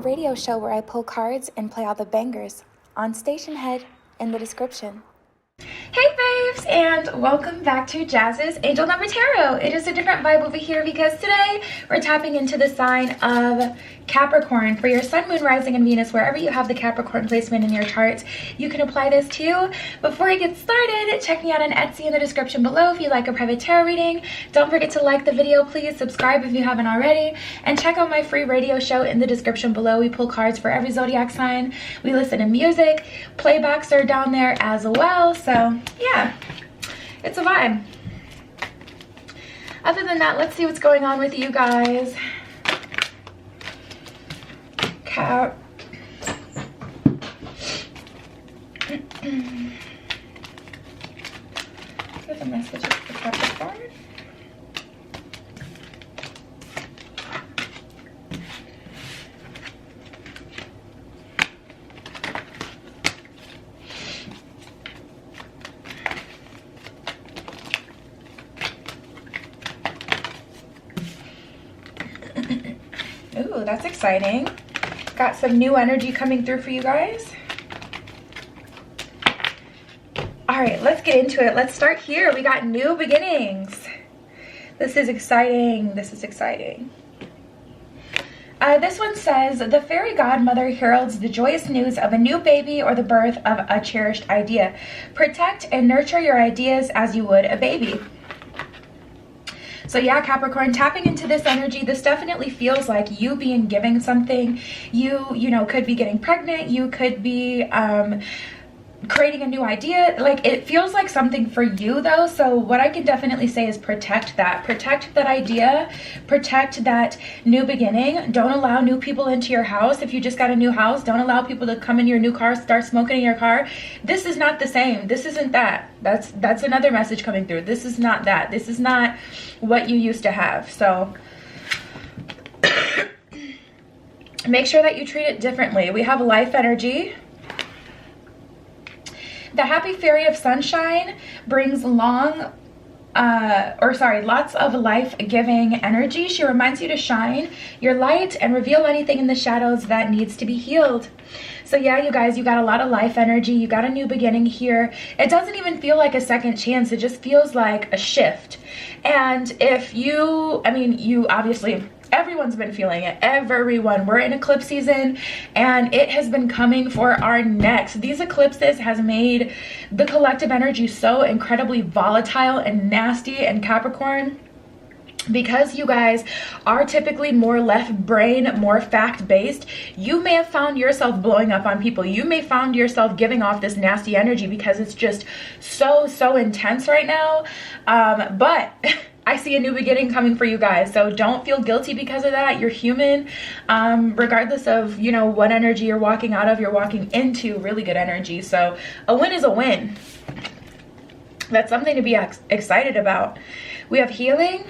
radio show where I pull cards and play all the bangers. On Station Head in the description. Hey babes, and welcome back to Jazz's Angel Number Tarot. It is a different vibe over here because today we're tapping into the sign of Capricorn. For your sun, moon, rising, and Venus, wherever you have the Capricorn placement in your charts, you can apply this too. Before I get started, check me out on Etsy in the description below if you like a private tarot reading. Don't forget to like the video, please subscribe if you haven't already, and check out my free radio show in the description below. We pull cards for every zodiac sign. We listen to music. Playbacks are down there as well, so yeah, it's a vibe. Other than that, let's see what's going on with you guys. What are the messages for Capricorn? Ooh, that's exciting. Got some new energy coming through for you guys. All right, let's get into it. Let's start here. We got new beginnings. This is exciting. This is exciting. This one says, the fairy godmother heralds the joyous news of a new baby or the birth of a cherished idea. Protect and nurture your ideas as you would a baby. So yeah, Capricorn, tapping into this energy, this definitely feels like you being given something. You know, could be getting pregnant. You could be creating a new idea. Like, it feels like something for you though. So what I can definitely say is protect that idea, protect that new beginning. Don't allow new people into your house. If you just got a new house, don't allow people to come in your new car, start smoking in your car. This is not the same. This isn't that. That's another message coming through. This is not that. This is not what you used to have. So make sure that you treat it differently. We have life energy. The happy fairy of sunshine brings lots of life-giving energy. She reminds you to shine your light and reveal anything in the shadows that needs to be healed. So yeah, you guys, you got a lot of life energy. You got a new beginning here. It doesn't even feel like a second chance. It just feels like a shift. And if you, I mean, you obviously, everyone's been feeling it. Everyone. We're in eclipse season and it has been coming for our necks. These eclipses has made the collective energy so incredibly volatile and nasty. And Capricorn, because you guys are typically more left brain, more fact-based, you may have found yourself blowing up on people. You may found yourself giving off this nasty energy because it's just so intense right now. But I see a new beginning coming for you guys. So don't feel guilty because of that. You're human. Regardless of, you know, what energy you're walking out of, you're walking into really good energy. So a win is a win. That's something to be excited about. We have healing.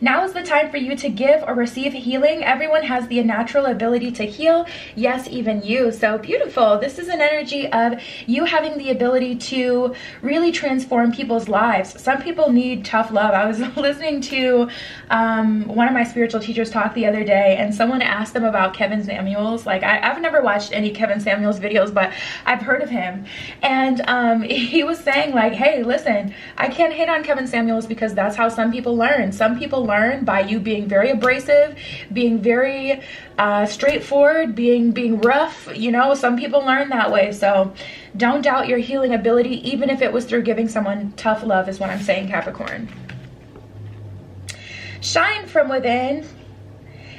Now is the time for you to give or receive healing. Everyone has the natural ability to heal. Yes, even you. So beautiful. This is an energy of you having the ability to really transform people's lives. Some people need tough love. I was listening to one of my spiritual teachers talk the other day, and someone asked them about Kevin Samuels. Like, I've never watched any Kevin Samuels videos, but I've heard of him. And he was saying like, hey, listen, I can't hate on Kevin Samuels because that's how some people learn. Some people learn by you being very abrasive, being very straightforward, being rough. You know, some people learn that way. So don't doubt your healing ability, even if it was through giving someone tough love, is what I'm saying, Capricorn. Shine from within.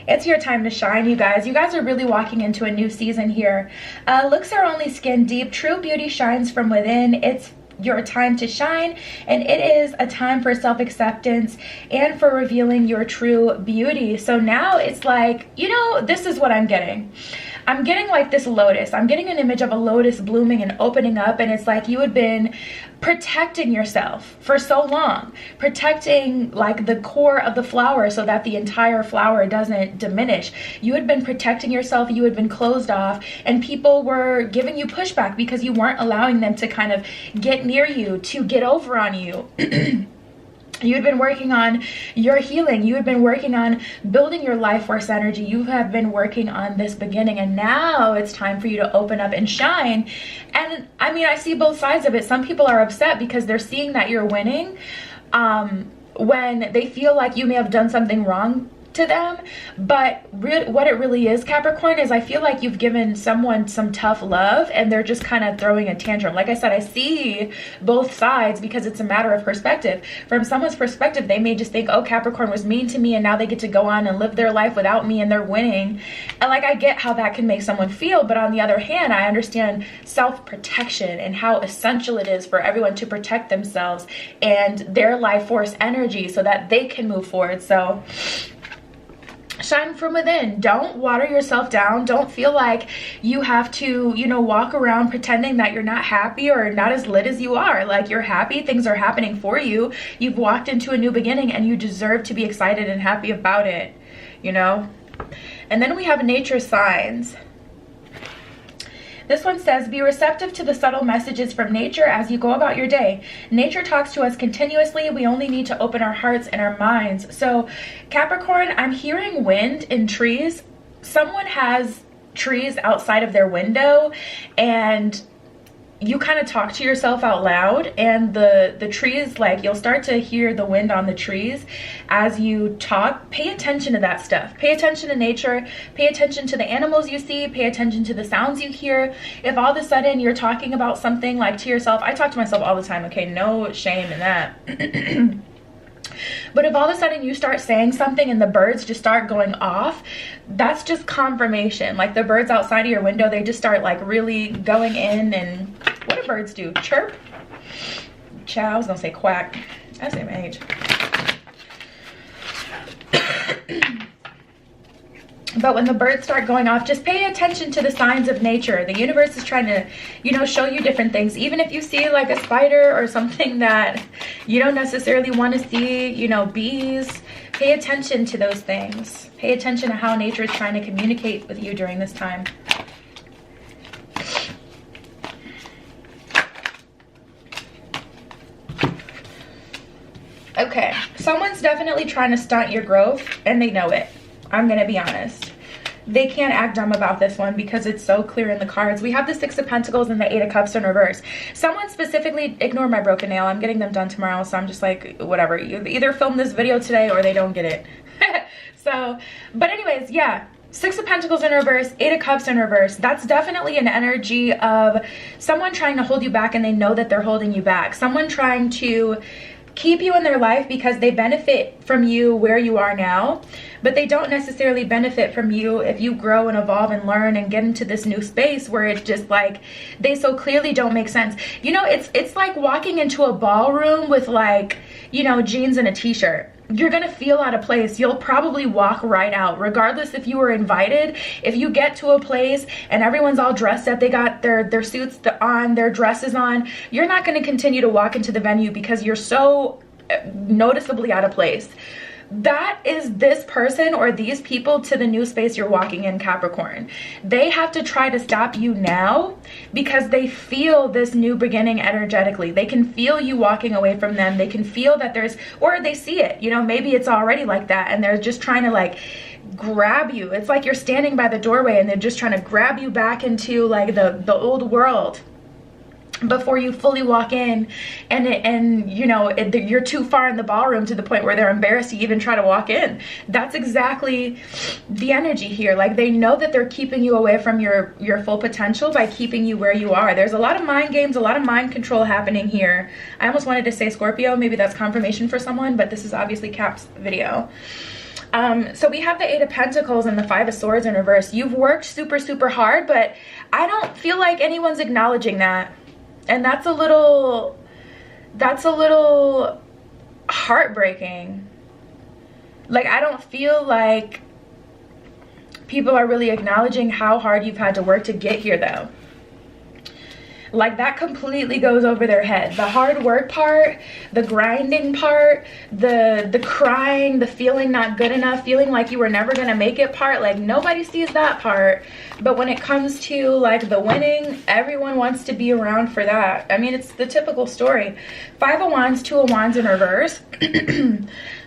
It's your time to shine, you guys. You guys are really walking into a new season here. Looks are only skin deep. True beauty shines from within. It's your time to shine, and it is a time for self-acceptance and for revealing your true beauty. So now it's like, you know, this is what I'm getting. I'm getting like this lotus. I'm getting an image of a lotus blooming and opening up, and it's like you had been protecting yourself for so long, protecting like the core of the flower so that the entire flower doesn't diminish. You had been protecting yourself, you had been closed off, and people were giving you pushback because you weren't allowing them to kind of get near you, to get over on you. You had been working on your healing. You had been working on building your life force energy. You have been working on this beginning, and now it's time for you to open up and shine. And I mean, I see both sides of it. Some people are upset because they're seeing that you're winning when they feel like you may have done something wrong to them. But what it really is, Capricorn, is I feel like you've given someone some tough love and they're just kind of throwing a tantrum. Like I said, I see both sides because it's a matter of perspective. From someone's perspective, they may just think, oh, Capricorn was mean to me and now they get to go on and live their life without me and they're winning. And like, I get how that can make someone feel, but on the other hand, I understand self-protection and how essential it is for everyone to protect themselves and their life force energy so that they can move forward. So shine from within. Don't water yourself down. Don't feel like you have to, you know, walk around pretending that you're not happy or not as lit as you are. Like, you're happy. Things are happening for you. You've walked into a new beginning and you deserve to be excited and happy about it, you know? And then we have nature signs. This one says, be receptive to the subtle messages from nature as you go about your day. Nature talks to us continuously. We only need to open our hearts and our minds. So Capricorn, I'm hearing wind in trees. Someone has trees outside of their window and you kind of talk to yourself out loud, and the trees, like, you'll start to hear the wind on the trees as you talk. Pay attention to that stuff. Pay attention to nature. Pay attention to the animals you see. Pay attention to the sounds you hear. If all of a sudden you're talking about something like to yourself, I talk to myself all the time, okay? No shame in that. But if all of a sudden you start saying something and the birds just start going off, that's just confirmation. Like, the birds outside of your window, they just start like really going in. And what do birds do? Chirp? Chow, I was gonna say quack. That's same age. But when the birds start going off, just pay attention to the signs of nature. The universe is trying to, you know, show you different things. Even if you see like a spider or something that you don't necessarily want to see, you know, bees, pay attention to those things. Pay attention to how nature is trying to communicate with you during this time. Okay, someone's definitely trying to stunt your growth and they know it. I'm gonna be honest. They can't act dumb about this one because it's so clear in the cards. We have the Six of Pentacles and the Eight of Cups in reverse. Someone specifically, ignore my broken nail. I'm getting them done tomorrow, so I'm just like, whatever. You either film this video today or they don't get it. So, but anyways, yeah. Six of Pentacles in reverse, Eight of Cups in reverse. That's definitely an energy of someone trying to hold you back and they know that they're holding you back. Someone trying to keep you in their life because they benefit from you where you are now, but they don't necessarily benefit from you if you grow and evolve and learn and get into this new space where it's just like they so clearly don't make sense. You know, it's like walking into a ballroom with, like, you know, jeans and a t-shirt. You're gonna feel out of place. You'll probably walk right out, regardless if you were invited. If you get to a place and everyone's all dressed up, they got their suits on, their dresses on, you're not gonna continue to walk into the venue because you're so noticeably out of place. That is this person or these people to the new space you're walking in, Capricorn. They have to try to stop you now because they feel this new beginning energetically. They can feel you walking away from them. They can feel that there's, or they see it, you know, maybe it's already like that and they're just trying to like grab you. It's like you're standing by the doorway and they're just trying to grab you back into like the old world before you fully walk in, and you know, you're too far in the ballroom to the point where they're embarrassed to even try to walk in. That's exactly the energy here. Like, they know that they're keeping you away from your full potential by keeping you where you are. There's a lot of mind games, a lot of mind control happening here. I almost wanted to say Scorpio, maybe that's confirmation for someone, but this is obviously Cap's video. So we have the Eight of Pentacles and the Five of Swords in reverse. You've worked super hard, but I don't feel like anyone's acknowledging that. And that's a little heartbreaking. Like, I don't feel like people are really acknowledging how hard you've had to work to get here, though. Like that completely goes over their head. The hard work part, the grinding part, the crying, the feeling not good enough, feeling like you were never gonna make it part, like nobody sees that part. But when it comes to like the winning, everyone wants to be around for that. I mean, it's the typical story. 5 of Wands, 2 of Wands in reverse.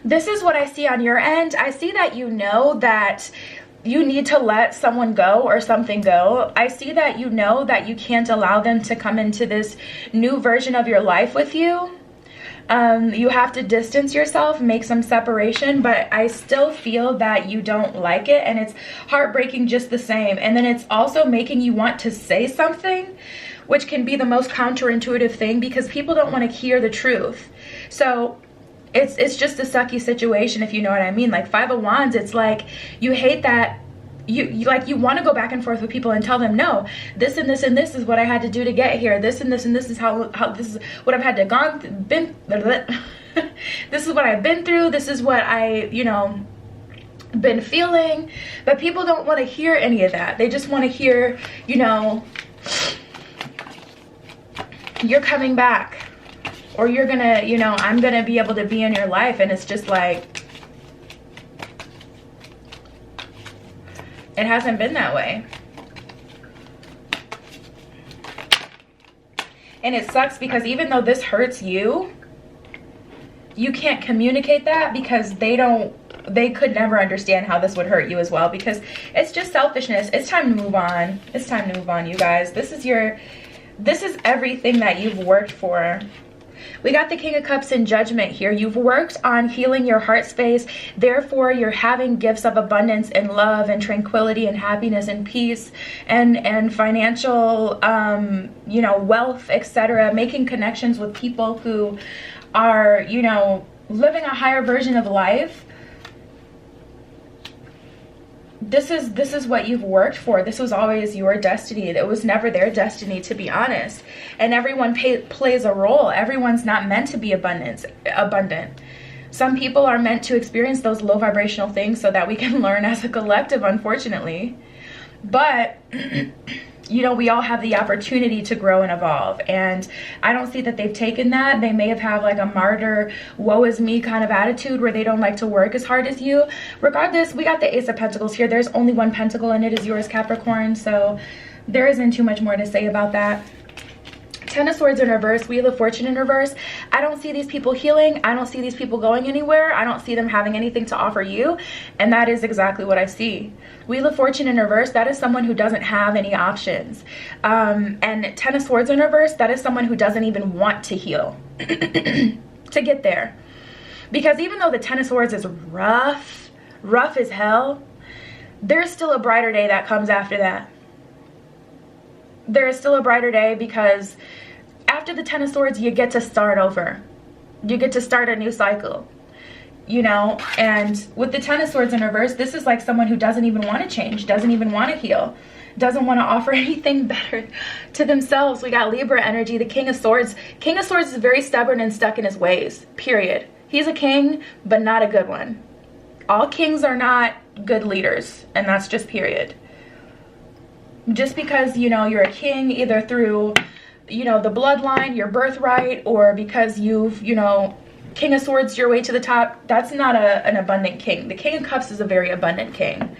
This is what I see on your end. I see that you know that you need to let someone go or something go. I see that you know that you can't allow them to come into this new version of your life with you. You have to distance yourself, make some separation, but I still feel that you don't like it, and it's heartbreaking just the same. And then it's also making you want to say something, which can be the most counterintuitive thing because people don't want to hear the truth. So it's just a sucky situation, if you know what I mean. Like 5 of Wands, it's like you hate that you want to go back and forth with people and tell them, no, this and this and this is what I had to do to get here. This and this and this is how this is what I've had to this is what I've been through. This is what I, you know, been feeling. But people don't want to hear any of that. They just want to hear, you know, you're coming back. Or you're gonna, you know, I'm gonna be able to be in your life. And it's just like, it hasn't been that way. And it sucks because even though this hurts you, you can't communicate that because they could never understand how this would hurt you as well, because it's just selfishness. It's time to move on. It's time to move on, you guys. This is everything that you've worked for. We got the King of Cups in Judgment here. You've worked on healing your heart space. Therefore, you're having gifts of abundance and love and tranquility and happiness and peace and financial, you know, wealth, etc. Making connections with people who are, you know, living a higher version of life. This is what you've worked for. This was always your destiny. It was never their destiny, to be honest. And everyone plays a role. Everyone's not meant to be abundant. Some people are meant to experience those low vibrational things so that we can learn as a collective, unfortunately. But you know, we all have the opportunity to grow and evolve, and I don't see that they've taken that. They may have like a martyr, woe is me kind of attitude where they don't like to work as hard as you. Regardless, we got the Ace of Pentacles here. There's only one pentacle and it is yours, Capricorn, so there isn't too much more to say about that. 10 of Swords in reverse, Wheel of Fortune in reverse. I don't see these people healing. I don't see these people going anywhere. I don't see them having anything to offer you. And that is exactly what I see. Wheel of Fortune in reverse, that is someone who doesn't have any options. And 10 of Swords in reverse, that is someone who doesn't even want to heal to get there. Because even though the 10 of Swords is rough as hell, there's still a brighter day that comes after that. There is still a brighter day because after the 10 of Swords, you get to start over. You get to start a new cycle, you know. And with the 10 of Swords in reverse, this is like someone who doesn't even want to change, doesn't even want to heal, doesn't want to offer anything better to themselves. We got Libra energy, the King of Swords. King of Swords is very stubborn and stuck in his ways, period. He's a king, but not a good one. All kings are not good leaders, and that's just period. Just because, you know, you're a king either through, you know, the bloodline, your birthright, or because you've, you know, King of Swords your way to the top, that's not an abundant king. The King of Cups is a very abundant king.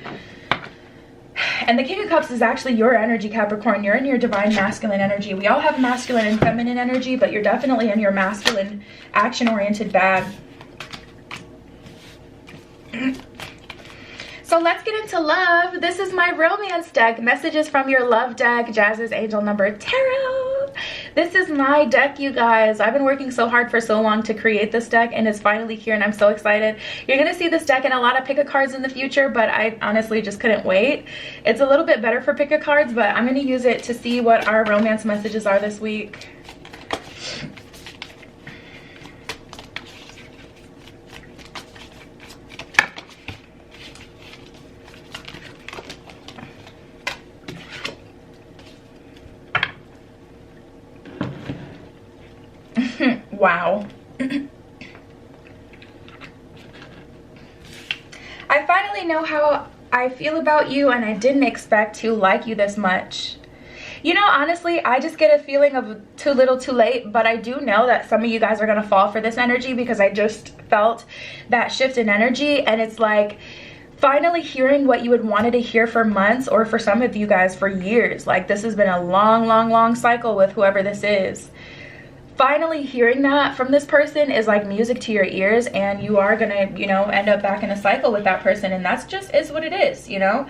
And the King of Cups is actually your energy, Capricorn. You're in your divine masculine energy. We all have masculine and feminine energy, but you're definitely in your masculine, action-oriented bag. So let's get into love. This is my romance deck. Messages from your love deck. Jazz's Angel Number Tarot. This is my deck, you guys. I've been working so hard for so long to create this deck, and it's finally here, and I'm so excited. You're going to see this deck in a lot of pick-a cards in the future, but I honestly just couldn't wait. It's a little bit better for pick-a cards, but I'm going to use it to see what our romance messages are this week. Wow. I finally know how I feel about you, and I didn't expect to like you this much. You know, honestly, I just get a feeling of too little too late, but I do know that some of you guys are going to fall for this energy because I just felt that shift in energy, and it's like finally hearing what you had wanted to hear for months, or for some of you guys for years. Like, this has been a long cycle with whoever this is. Finally hearing that from this person is like music to your ears, and you are gonna, you know, end up back in a cycle with that person, and that's just is what it is, you know.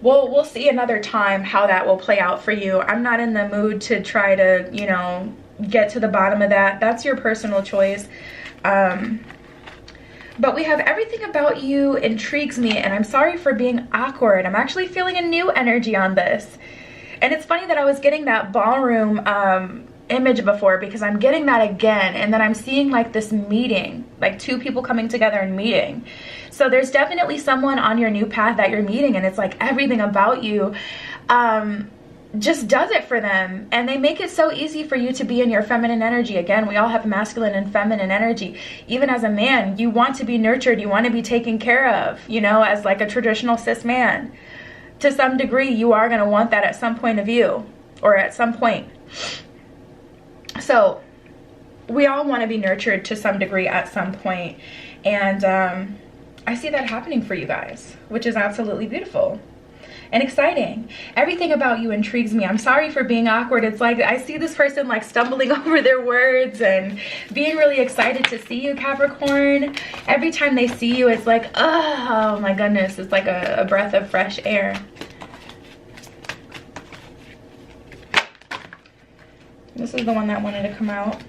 We'll see another time how that will play out for you. I'm not in the mood to try to, you know, get to the bottom of that. That's your personal choice. But we have everything about you intrigues me, and I'm sorry for being awkward. I'm actually feeling a new energy on this. And it's funny that I was getting that ballroom image before, because I'm getting that again, and then I'm seeing like this meeting, like two people coming together and meeting. So there's definitely someone on your new path that you're meeting, and it's like everything about you just does it for them, and they make it so easy for you to be in your feminine energy. Again, we all have masculine and feminine energy. Even as a man, you want to be nurtured, you want to be taken care of, you know, as like a traditional cis man. To some degree, you are going to want that at some point of view, or at some point. So we all want to be nurtured to some degree at some point, and I see that happening for you guys, which is absolutely beautiful and exciting. Everything about you intrigues me. I'm sorry for being awkward. It's like I see this person like stumbling over their words and being really excited to see you, Capricorn. Every time they see you, it's like, oh my goodness, it's like a breath of fresh air. This is the one that wanted to come out.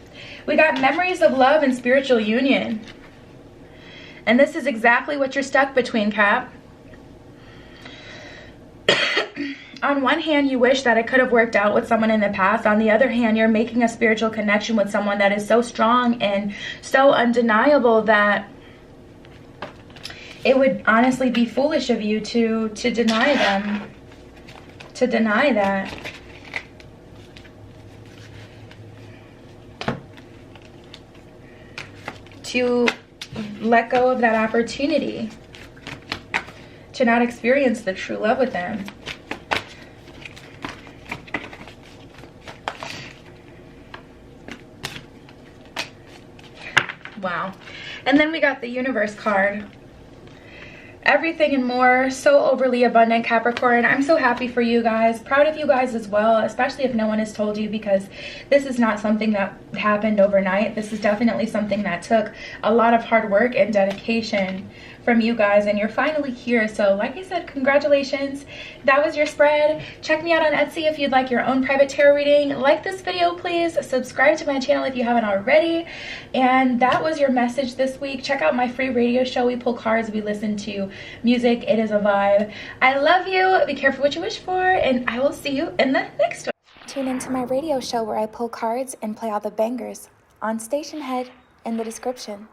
We got memories of love and spiritual union. And this is exactly what you're stuck between, Cap. On one hand, you wish that it could have worked out with someone in the past. On the other hand, you're making a spiritual connection with someone that is so strong and so undeniable that it would honestly be foolish of you to deny them. To deny that. To let go of that opportunity. To not experience the true love with them. Wow. And then we got the universe card. Everything and more, so overly abundant, Capricorn. I'm so happy for you guys, proud of you guys as well, especially if no one has told you, because this is not something that happened overnight. This is definitely something that took a lot of hard work and dedication from you guys, and you're finally here. So like I said, congratulations. That was your spread. Check me out on Etsy if you'd like your own private tarot reading. Like this video, please. Subscribe to my channel if you haven't already. And that was your message this week. Check out my free radio show. We pull cards, we listen to music. It is a vibe. I love you. Be careful what you wish for, and I will see you in the next one. Tune into my radio show where I pull cards and play all the bangers on Station Head in the description.